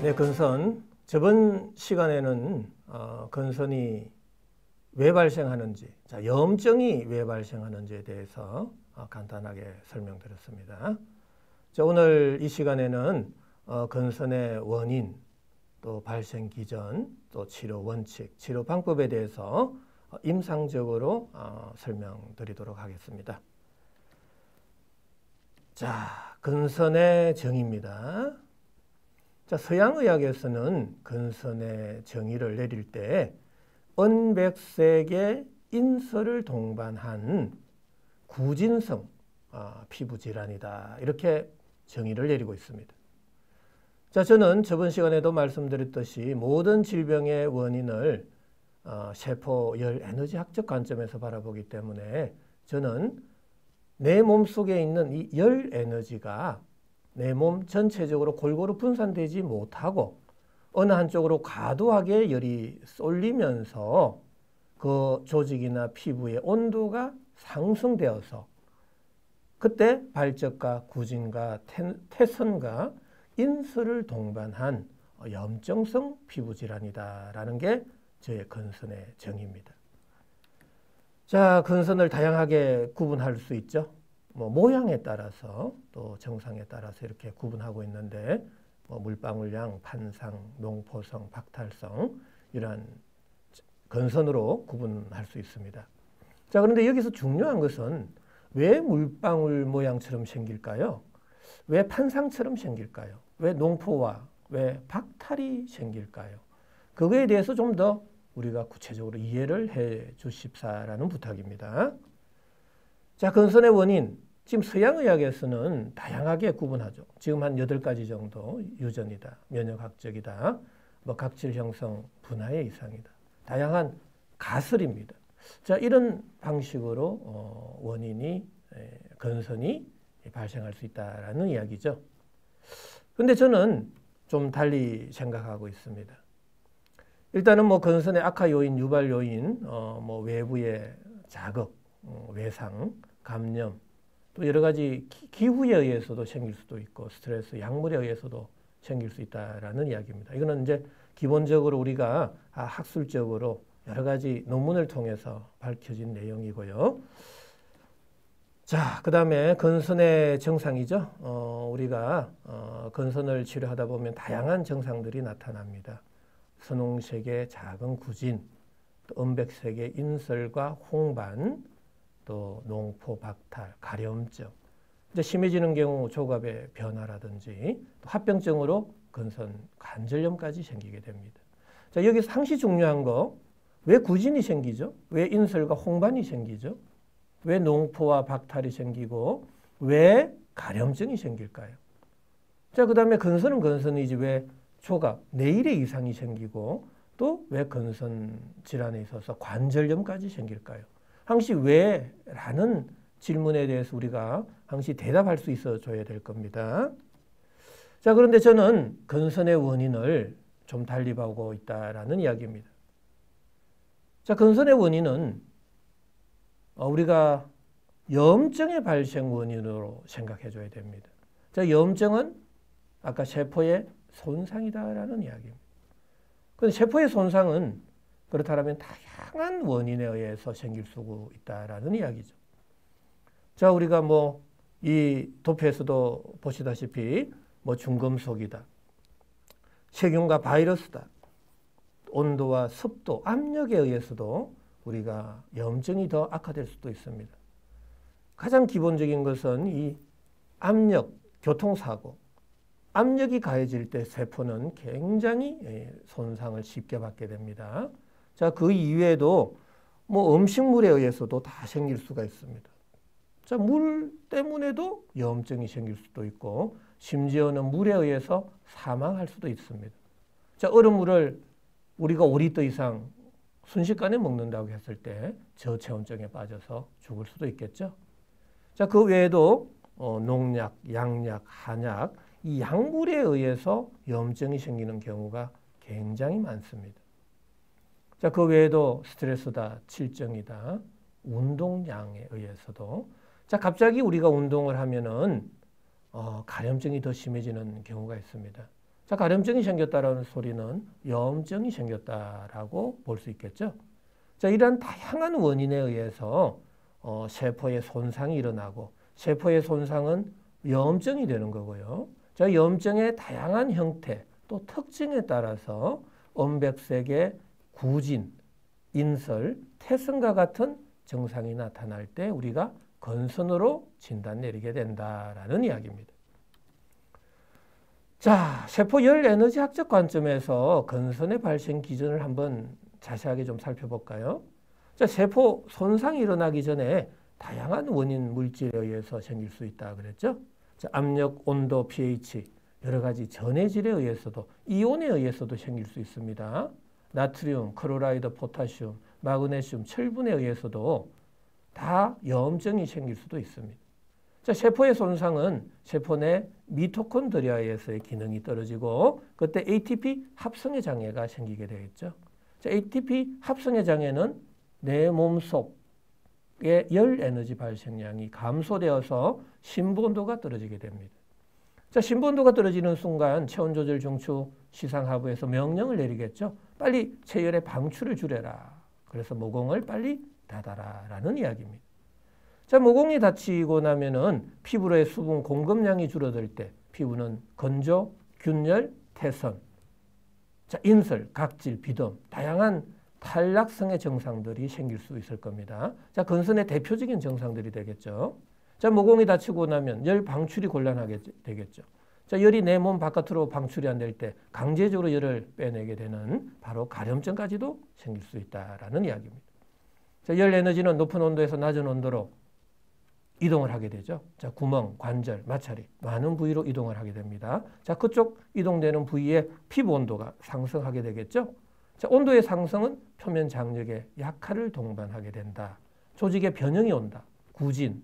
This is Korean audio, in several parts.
네, 근선. 저번 시간에는 근선이 왜 발생하는지, 염증이 왜 발생하는지에 대해서 간단하게 설명드렸습니다. 오늘 이 시간에는 근선의 원인, 또 발생 기전, 또 치료 원칙, 치료 방법에 대해서 임상적으로 설명드리도록 하겠습니다. 자, 근선의 정의입니다. 자, 서양의학에서는 근선의 정의를 내릴 때 은백색의 인설을 동반한 구진성 피부 질환이다, 이렇게 정의를 내리고 있습니다. 자, 저는 저번 시간에도 말씀드렸듯이 모든 질병의 원인을 세포 열 에너지학적 관점에서 바라보기 때문에 저는 내 몸 속에 있는 이 열 에너지가 내 몸 전체적으로 골고루 분산되지 못하고 어느 한쪽으로 과도하게 열이 쏠리면서 그 조직이나 피부의 온도가 상승되어서 그때 발적과 구진과 태선과 인설을 동반한 염증성 피부 질환이다라는 게 저의 근선의 정의입니다. 자, 근선을 다양하게 구분할 수 있죠. 모양에 따라서 또 정상에 따라서 이렇게 구분하고 있는데 물방울양, 판상, 농포성, 박탈성 이러한 근선으로 구분할 수 있습니다. 자, 그런데 여기서 중요한 것은 왜 물방울 모양처럼 생길까요? 왜 판상처럼 생길까요? 왜 농포와 왜 박탈이 생길까요? 그거에 대해서 좀 더 우리가 구체적으로 이해를 해 주십사라는 부탁입니다. 자, 근선의 원인. 지금 서양의학에서는 다양하게 구분하죠. 지금 한 8가지 정도. 유전이다, 면역학적이다, 각질 형성 분화의 이상이다. 다양한 가설입니다. 자, 이런 방식으로 원인이, 근선이 발생할 수 있다라는 이야기죠. 근데 저는 좀 달리 생각하고 있습니다. 일단은 근선의 악화 요인, 유발 요인, 외부의 자극, 외상, 감염, 또 여러 가지 기후에 의해서도 생길 수도 있고 스트레스, 약물에 의해서도 생길 수 있다라는 이야기입니다. 이거는 이제 기본적으로 우리가 학술적으로 여러 가지 논문을 통해서 밝혀진 내용이고요. 자, 그 다음에 근선의 증상이죠. 우리가 근선을 치료하다 보면 다양한 증상들이 나타납니다. 선홍색의 작은 구진, 또 은백색의 인설과 홍반, 또 농포, 박탈, 가려움증, 이제 심해지는 경우 조갑의 변화라든지 또 합병증으로 근선 관절염까지 생기게 됩니다. 자, 여기서 상시 중요한 거, 왜 구진이 생기죠? 왜 인설과 홍반이 생기죠? 왜 농포와 박탈이 생기고 왜 가려움증이 생길까요? 자, 그 다음에 근선은 근선이지 왜 조갑, 내일의 이상이 생기고 또 왜 근선 질환에 있어서 관절염까지 생길까요? 항시 왜? 라는 질문에 대해서 우리가 항시 대답할 수 있어 줘야 될 겁니다. 자, 그런데 저는 근선의 원인을 좀 달리 보고 있다라는 이야기입니다. 자, 근선의 원인은 우리가 염증의 발생 원인으로 생각해 줘야 됩니다. 자, 염증은 아까 세포의 손상이다라는 이야기입니다. 그런데 세포의 손상은 그렇다면 다양한 원인에 의해서 생길 수 있다라는 이야기죠. 자, 우리가 이 도표에서도 보시다시피 중금속이다, 세균과 바이러스다, 온도와 습도, 압력에 의해서도 우리가 염증이 더 악화될 수도 있습니다. 가장 기본적인 것은 이 압력, 교통사고, 압력이 가해질 때 세포는 굉장히 손상을 쉽게 받게 됩니다. 자, 그 이외에도 음식물에 의해서도 다 생길 수가 있습니다. 자, 물 때문에도 염증이 생길 수도 있고 심지어는 물에 의해서 사망할 수도 있습니다. 자, 얼음물을 우리가 5리터 이상 순식간에 먹는다고 했을 때 저체온증에 빠져서 죽을 수도 있겠죠. 자, 그 외에도 농약, 양약, 한약, 이 약물에 의해서 염증이 생기는 경우가 굉장히 많습니다. 자, 그 외에도 스트레스다, 칠정이다, 운동량에 의해서도, 자, 갑자기 우리가 운동을 하면은 가려움증이 더 심해지는 경우가 있습니다. 자, 가려움증이 생겼다는 소리는 염증이 생겼다라고 볼 수 있겠죠. 자, 이러한 다양한 원인에 의해서 세포의 손상이 일어나고 세포의 손상은 염증이 되는 거고요. 자, 염증의 다양한 형태 또 특징에 따라서 엄백색의 구진, 인설, 태선과 같은 증상이 나타날 때 우리가 건선으로 진단 내리게 된다라는 이야기입니다. 자, 세포 열 에너지 학적 관점에서 건선의 발생 기전을 한번 자세하게 좀 살펴볼까요? 자, 세포 손상이 일어나기 전에 다양한 원인 물질에 의해서 생길 수 있다 그랬죠? 자, 압력, 온도, pH, 여러 가지 전해질에 의해서도 이온에 의해서도 생길 수 있습니다. 나트륨, 클로라이드, 포타슘, 마그네슘, 철분에 의해서도 다 염증이 생길 수도 있습니다. 자, 세포의 손상은 세포 내 미토콘드리아에서의 기능이 떨어지고 그때 ATP 합성의 장애가 생기게 되겠죠. 자, ATP 합성의 장애는 내 몸속의 열 에너지 발생량이 감소되어서 심부온도가 떨어지게 됩니다. 자, 심부온도가 떨어지는 순간 체온 조절 중추 시상하부에서 명령을 내리겠죠. 빨리 체열의 방출을 줄여라. 그래서 모공을 빨리 닫아라 라는 이야기입니다. 자, 모공이 닫히고 나면은 피부로의 수분 공급량이 줄어들 때 피부는 건조, 균열, 태선, 자, 인설, 각질, 비듬, 다양한 탈락성의 증상들이 생길 수 있을 겁니다. 자, 건선의 대표적인 증상들이 되겠죠. 자, 모공이 닫히고 나면 열 방출이 곤란하게 되겠죠. 자, 열이 내 몸 바깥으로 방출이 안 될 때 강제적으로 열을 빼내게 되는 바로 가려움증까지도 생길 수 있다라는 이야기입니다. 자, 열 에너지는 높은 온도에서 낮은 온도로 이동을 하게 되죠. 자, 구멍, 관절, 마찰이 많은 부위로 이동을 하게 됩니다. 자, 그쪽 이동되는 부위의 피부 온도가 상승하게 되겠죠. 자, 온도의 상승은 표면 장력의 약화를 동반하게 된다. 조직의 변형이 온다. 구진,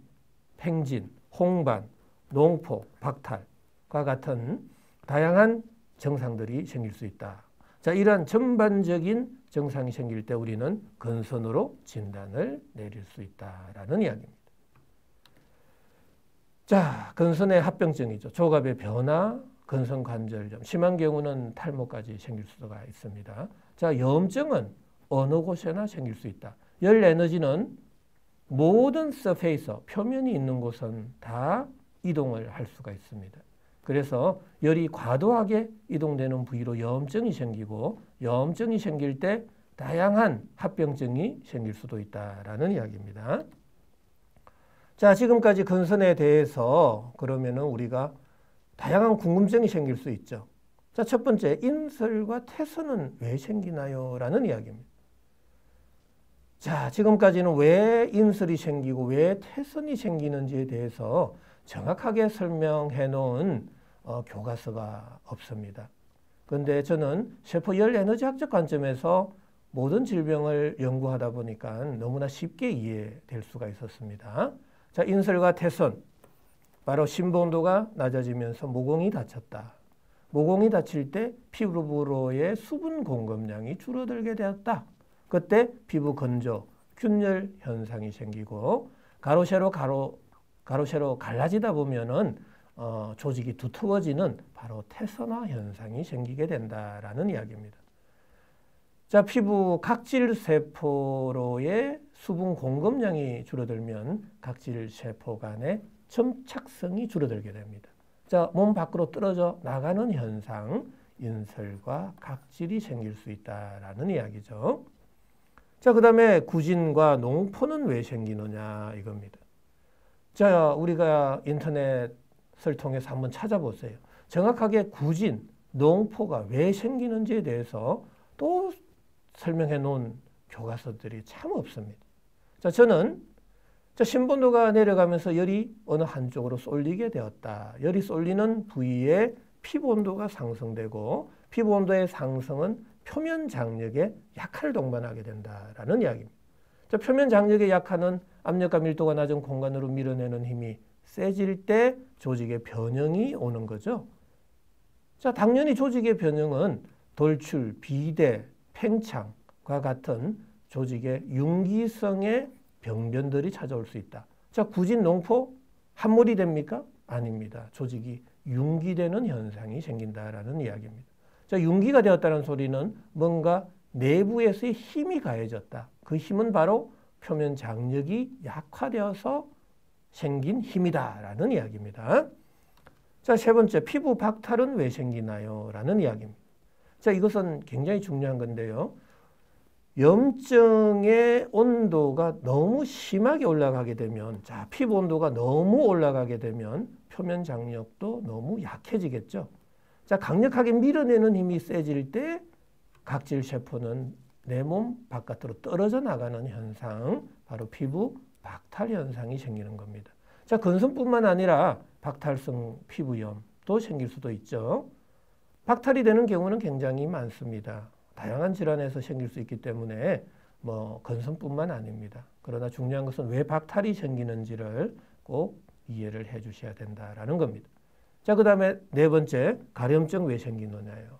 팽진, 홍반, 농포, 박탈과 같은 다양한 증상들이 생길 수 있다. 자, 이러한 전반적인 증상이 생길 때 우리는 건선으로 진단을 내릴 수 있다라는 이야기입니다. 자, 건선의 합병증이죠. 조갑의 변화, 건선 관절염, 심한 경우는 탈모까지 생길 수가 있습니다. 자, 염증은 어느 곳에나 생길 수 있다. 열 에너지는 모든 서페이서, 표면이 있는 곳은 다 이동을 할 수가 있습니다. 그래서 열이 과도하게 이동되는 부위로 염증이 생기고 염증이 생길 때 다양한 합병증이 생길 수도 있다라는 이야기입니다. 자, 지금까지 건선에 대해서 그러면은 우리가 다양한 궁금증이 생길 수 있죠. 자, 첫 번째, 인설과 태선은 왜 생기나요? 라는 이야기입니다. 자, 지금까지는 왜 인설이 생기고 왜 태선이 생기는지에 대해서 정확하게 설명해 놓은 교과서가 없습니다. 그런데 저는 세포 열 에너지 학적 관점에서 모든 질병을 연구하다 보니까 너무나 쉽게 이해될 수가 있었습니다. 자, 인설과 태선, 바로 심부온도가 낮아지면서 모공이 닫혔다. 모공이 닫힐 때 피부로의 수분 공급량이 줄어들게 되었다. 그때 피부 건조, 균열 현상이 생기고 가로 세로 갈라지다 보면은 조직이 두터워지는 바로 태선화 현상이 생기게 된다라는 이야기입니다. 자, 피부 각질 세포로의 수분 공급량이 줄어들면 각질 세포 간의 점착성이 줄어들게 됩니다. 자, 몸 밖으로 떨어져 나가는 현상, 인설과 각질이 생길 수 있다라는 이야기죠. 자, 그 다음에 구진과 농포는 왜 생기느냐 이겁니다. 자, 우리가 인터넷을 통해서 한번 찾아보세요. 정확하게 구진, 농포가 왜 생기는지에 대해서 또 설명해 놓은 교과서들이 참 없습니다. 자, 저는 심부온도가 내려가면서 열이 어느 한쪽으로 쏠리게 되었다. 열이 쏠리는 부위에 피부 온도가 상승되고 피부 온도의 상승은 표면 장력의 약화를 동반하게 된다라는 이야기입니다. 자, 표면 장력의 약화는 압력과 밀도가 낮은 공간으로 밀어내는 힘이 세질 때 조직의 변형이 오는 거죠. 자, 당연히 조직의 변형은 돌출, 비대, 팽창과 같은 조직의 융기성의 병변들이 찾아올 수 있다. 자, 구진 농포 함몰이 됩니까? 아닙니다. 조직이 융기되는 현상이 생긴다라는 이야기입니다. 자, 융기가 되었다는 소리는 뭔가 내부에서의 힘이 가해졌다. 그 힘은 바로 표면 장력이 약화되어서 생긴 힘이다라는 이야기입니다. 자, 세 번째, 피부 박탈은 왜 생기나요? 라는 이야기입니다. 자, 이것은 굉장히 중요한 건데요. 염증의 온도가 너무 심하게 올라가게 되면, 자, 피부 온도가 너무 올라가게 되면 표면 장력도 너무 약해지겠죠. 자, 강력하게 밀어내는 힘이 세질 때 각질 세포는 내 몸 바깥으로 떨어져 나가는 현상, 바로 피부 박탈 현상이 생기는 겁니다. 자, 건선뿐만 아니라 박탈성 피부염도 생길 수도 있죠. 박탈이 되는 경우는 굉장히 많습니다. 다양한 질환에서 생길 수 있기 때문에 건선뿐만 아닙니다. 그러나 중요한 것은 왜 박탈이 생기는지를 꼭 이해를 해 주셔야 된다라는 겁니다. 자, 그 다음에 네 번째, 가려움증 왜 생기느냐요.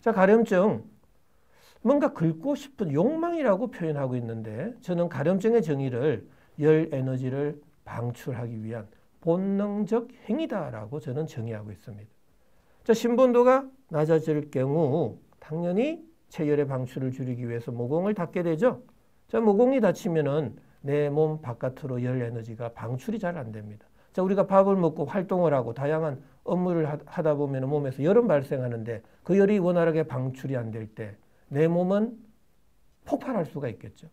자, 가려움증, 뭔가 긁고 싶은 욕망이라고 표현하고 있는데, 저는 가려움증의 정의를 열 에너지를 방출하기 위한 본능적 행위다라고 저는 정의하고 있습니다. 자, 심부온도가 낮아질 경우 당연히 체열의 방출을 줄이기 위해서 모공을 닫게 되죠. 자, 모공이 닫히면은 내 몸 바깥으로 열 에너지가 방출이 잘 안 됩니다. 자, 우리가 밥을 먹고 활동을 하고 다양한 업무를 하다 보면 몸에서 열은 발생하는데 그 열이 원활하게 방출이 안 될 때 내 몸은 폭발할 수가 있겠죠.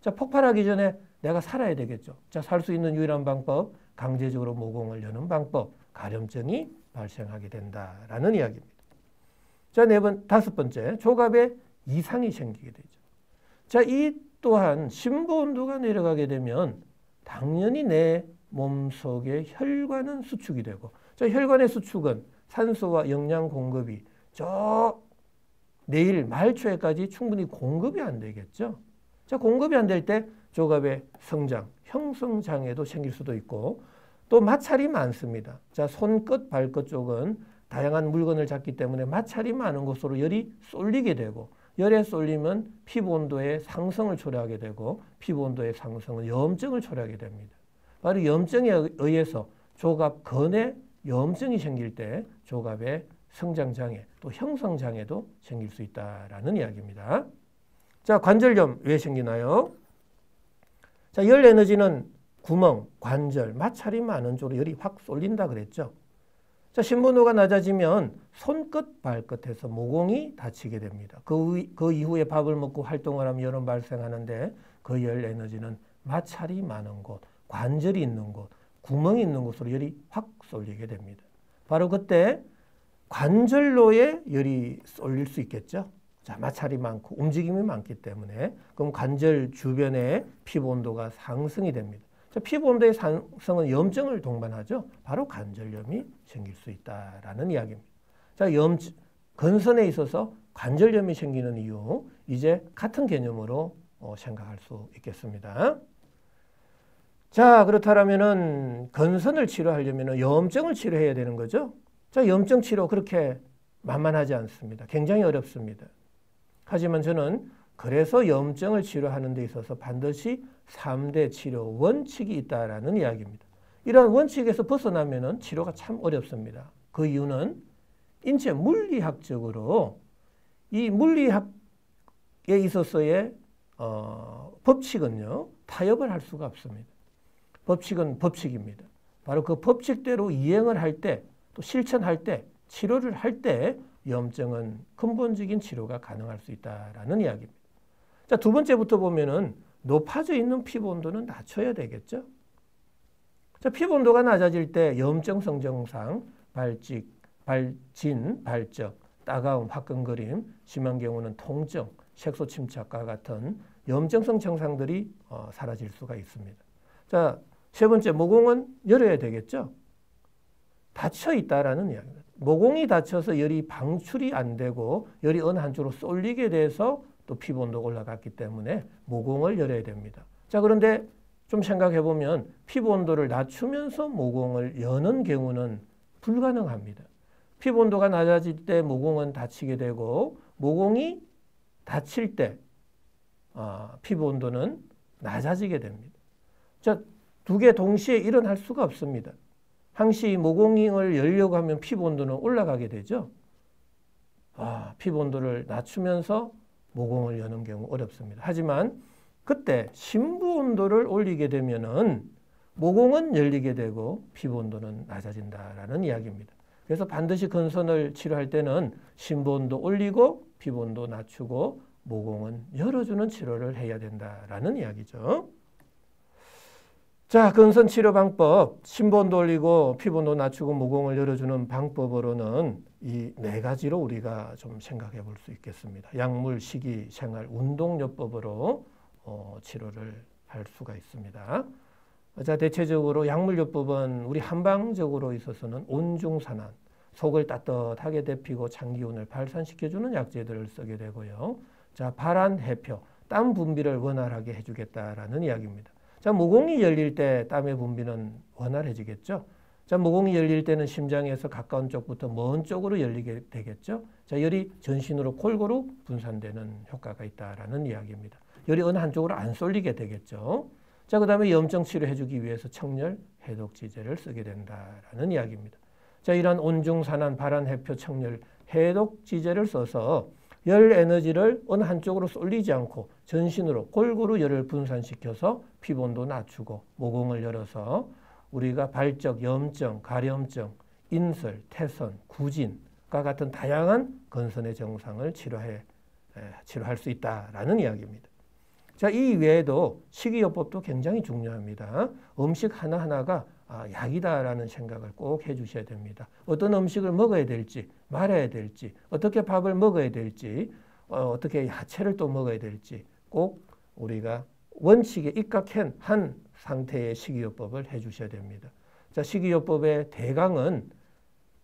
자, 폭발하기 전에 내가 살아야 되겠죠. 자, 살 수 있는 유일한 방법, 강제적으로 모공을 여는 방법, 가려움증이 발생하게 된다라는 이야기입니다. 자, 다섯 번째, 조갑에 이상이 생기게 되죠. 자, 이 또한 심부 온도가 내려가게 되면 당연히 내 몸속의 혈관은 수축이 되고, 자, 혈관의 수축은 산소와 영양 공급이 내일 말초에까지 충분히 공급이 안 되겠죠. 자, 공급이 안 될 때 조갑의 성장, 형성 장애도 생길 수도 있고, 또 마찰이 많습니다. 자, 손끝, 발끝 쪽은 다양한 물건을 잡기 때문에 마찰이 많은 곳으로 열이 쏠리게 되고, 열에 쏠리면 피부 온도의 상승을 초래하게 되고, 피부 온도의 상승은 염증을 초래하게 됩니다. 바로 염증에 의해서 조갑 근에 염증이 생길 때 조갑의 성장장애 또 형성장애도 생길 수 있다라는 이야기입니다. 자, 관절염 왜 생기나요? 자, 열 에너지는 구멍, 관절, 마찰이 많은 쪽으로 열이 확 쏠린다 그랬죠. 자, 심부온도가 낮아지면 손끝, 발끝에서 모공이 다치게 됩니다. 그 이후에 밥을 먹고 활동을 하면 열은 발생하는데 그 열 에너지는 마찰이 많은 곳, 관절이 있는 곳, 구멍이 있는 곳으로 열이 확 쏠리게 됩니다. 바로 그때 관절로에 열이 쏠릴 수 있겠죠. 자, 마찰이 많고 움직임이 많기 때문에 그럼 관절 주변에 피부 온도가 상승이 됩니다. 자, 피부 온도의 상승은 염증을 동반하죠. 바로 관절염이 생길 수 있다라는 이야기입니다. 자, 건선에 있어서 관절염이 생기는 이유, 이제 같은 개념으로 생각할 수 있겠습니다. 자, 그렇다면은 건선을 치료하려면 염증을 치료해야 되는 거죠. 자, 염증 치료 그렇게 만만하지 않습니다. 굉장히 어렵습니다. 하지만 저는 그래서 염증을 치료하는 데 있어서 반드시 3대 치료 원칙이 있다라는 이야기입니다. 이런 원칙에서 벗어나면은 치료가 참 어렵습니다. 그 이유는 인체 물리학적으로 이 물리학에 있어서의 법칙은요, 타협을 할 수가 없습니다. 법칙은 법칙입니다. 바로 그 법칙대로 이행을 할 때, 또 실천할 때, 치료를 할 때 염증은 근본적인 치료가 가능할 수 있다라는 이야기입니다. 자, 두 번째부터 보면은 높아져 있는 피부 온도는 낮춰야 되겠죠. 자, 피부 온도가 낮아질 때 염증성 증상, 발진, 발적, 따가움, 화끈거림, 심한 경우는 통증, 색소 침착과 같은 염증성 증상들이 사라질 수가 있습니다. 자, 세 번째, 모공은 열어야 되겠죠. 닫혀 있다라는 이야기입니다. 모공이 닫혀서 열이 방출이 안 되고 열이 어느 한쪽으로 쏠리게 돼서 또 피부 온도가 올라갔기 때문에 모공을 열어야 됩니다. 자, 그런데 좀 생각해 보면 피부 온도를 낮추면서 모공을 여는 경우는 불가능합니다. 피부 온도가 낮아질 때 모공은 닫히게 되고 모공이 닫힐 때 피부 온도는 낮아지게 됩니다. 자, 두 개 동시에 일어날 수가 없습니다. 항시 모공을 열려고 하면 피부 온도는 올라가게 되죠. 피부 온도를 낮추면서 모공을 여는 경우 어렵습니다. 하지만 그때 심부 온도를 올리게 되면은 모공은 열리게 되고 피부 온도는 낮아진다라는 이야기입니다. 그래서 반드시 근선을 치료할 때는 심부 온도 올리고 피부 온도 낮추고 모공은 열어주는 치료를 해야 된다라는 이야기죠. 자, 근선 치료 방법, 심부 온도 올리고 피부 온도 낮추고 모공을 열어주는 방법으로는 이 네 가지로 우리가 좀 생각해 볼 수 있겠습니다. 약물, 식이, 생활, 운동요법으로 치료를 할 수가 있습니다. 자, 대체적으로 약물요법은 우리 한방적으로 있어서는 온중산안, 속을 따뜻하게 데피고 장기운을 발산시켜주는 약재들을 쓰게 되고요. 자, 발한 해표, 땀 분비를 원활하게 해주겠다라는 이야기입니다. 자, 모공이 열릴 때 땀의 분비는 원활해지겠죠. 자, 모공이 열릴 때는 심장에서 가까운 쪽부터 먼 쪽으로 열리게 되겠죠. 자, 열이 전신으로 골고루 분산되는 효과가 있다라는 이야기입니다. 열이 어느 한쪽으로 안 쏠리게 되겠죠. 자, 그 다음에 염증 치료해주기 위해서 청열, 해독지제를 쓰게 된다라는 이야기입니다. 자, 이러한 온중산안, 발한, 해표, 청열, 해독지제를 써서 열 에너지를 어느 한쪽으로 쏠리지 않고 전신으로 골고루 열을 분산시켜서 피부 온도 낮추고 모공을 열어서 우리가 발적, 염증, 가려움증, 인설, 태선, 구진과 같은 다양한 근선의 증상을 치료할 수 있다라는 이야기입니다. 자, 이 외에도 식이요법도 굉장히 중요합니다. 음식 하나하나가 약이다라는 생각을 꼭 해주셔야 됩니다. 어떤 음식을 먹어야 될지, 말아야 될지, 어떻게 밥을 먹어야 될지, 어떻게 야채를 또 먹어야 될지 꼭 우리가 원칙에 입각한 상태의 식이요법을 해주셔야 됩니다. 자, 식이요법의 대강은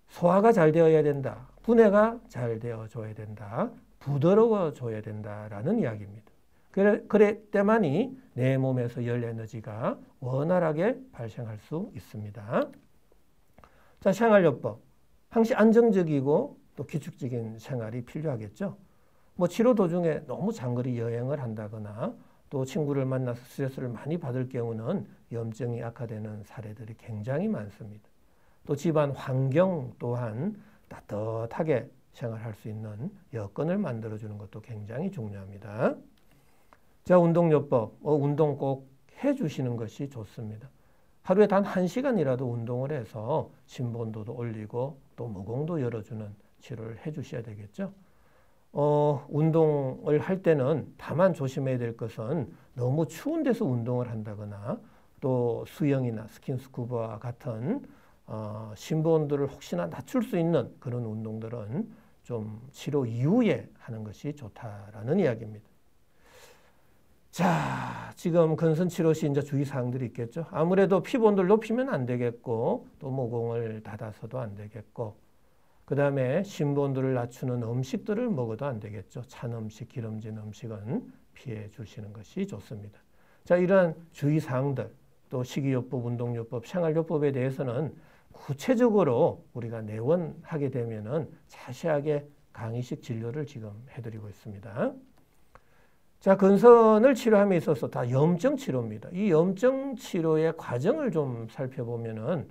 소화가 잘 되어야 된다. 분해가 잘 되어줘야 된다. 부드러워져야 된다라는 이야기입니다. 그럴 때만이 내 몸에서 열 에너지가 원활하게 발생할 수 있습니다. 자, 생활요법. 항시 안정적이고 또 규칙적인 생활이 필요하겠죠. 뭐 치료 도중에 너무 장거리 여행을 한다거나 또 친구를 만나서 스트레스를 많이 받을 경우는 염증이 악화되는 사례들이 굉장히 많습니다. 또 집안 환경 또한 따뜻하게 생활할 수 있는 여건을 만들어주는 것도 굉장히 중요합니다. 자, 운동요법. 운동 꼭 해주시는 것이 좋습니다. 하루에 단 1시간이라도 운동을 해서 심부 온도도 올리고 또 모공도 열어주는 치료를 해주셔야 되겠죠. 운동을 할 때는 다만 조심해야 될 것은 너무 추운 데서 운동을 한다거나 또 수영이나 스킨스쿠버와 같은 심부 온도를 혹시나 낮출 수 있는 그런 운동들은 좀 치료 이후에 하는 것이 좋다라는 이야기입니다. 자, 지금 근선치료 시 이제 주의사항들이 있겠죠. 아무래도 피부 온도를 높이면 안 되겠고 또 모공을 닫아서도 안 되겠고 그 다음에 심부 온도를 낮추는 음식들을 먹어도 안 되겠죠. 찬 음식, 기름진 음식은 피해 주시는 것이 좋습니다. 자, 이러한 주의사항들 또 식이요법, 운동요법, 생활요법에 대해서는 구체적으로 우리가 내원하게 되면은 자세하게 강의식 진료를 지금 해드리고 있습니다. 자, 근선을 치료함에 있어서 다 염증 치료입니다. 이 염증 치료의 과정을 좀 살펴보면은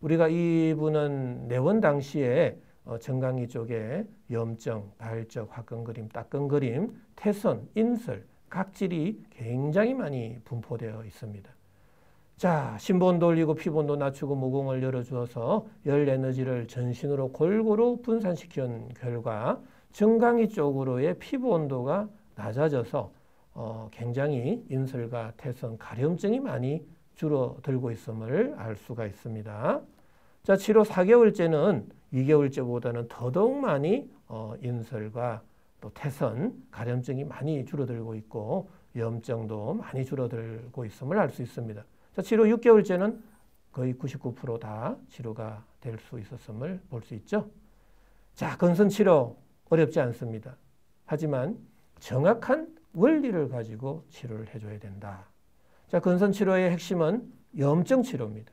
우리가 이분은 내원 당시에 정강이 쪽에 염증, 발적, 화끈그림, 따끈그림, 태선, 인설, 각질이 굉장히 많이 분포되어 있습니다. 자, 심부 온도 올리고 피부 온도 낮추고 모공을 열어주어서 열 에너지를 전신으로 골고루 분산시킨 결과 정강이 쪽으로의 피부 온도가 낮아져서 굉장히 인설과 태선, 가려움증이 많이 줄어들고 있음을 알 수가 있습니다. 자, 치료 4개월째는 2개월째보다는 더더욱 많이 인설과 또 태선, 가려움증이 많이 줄어들고 있고 염증도 많이 줄어들고 있음을 알 수 있습니다. 자, 치료 6개월째는 거의 99% 다 치료가 될 수 있었음을 볼 수 있죠. 자, 근선 치료 어렵지 않습니다. 하지만 정확한 원리를 가지고 치료를 해줘야 된다. 자, 근선 치료의 핵심은 염증 치료입니다.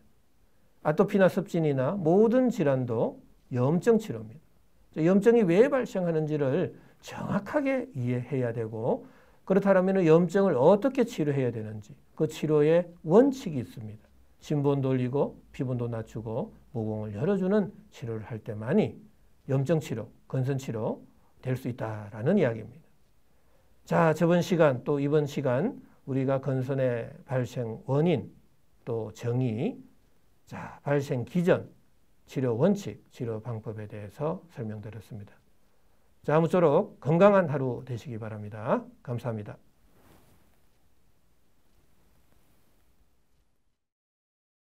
아토피나 습진이나 모든 질환도 염증 치료입니다. 자, 염증이 왜 발생하는지를 정확하게 이해해야 되고 그렇다면 염증을 어떻게 치료해야 되는지 그 치료의 원칙이 있습니다. 심부 온도 올리고 피부 온도 낮추고 모공을 열어주는 치료를 할 때만이 염증 치료, 건선 치료 될 수 있다라는 이야기입니다. 자, 저번 시간 또 이번 시간 우리가 건선의 발생 원인 또 정의, 자, 발생 기전, 치료 원칙, 치료 방법에 대해서 설명드렸습니다. 자, 아무쪼록 건강한 하루 되시기 바랍니다. 감사합니다.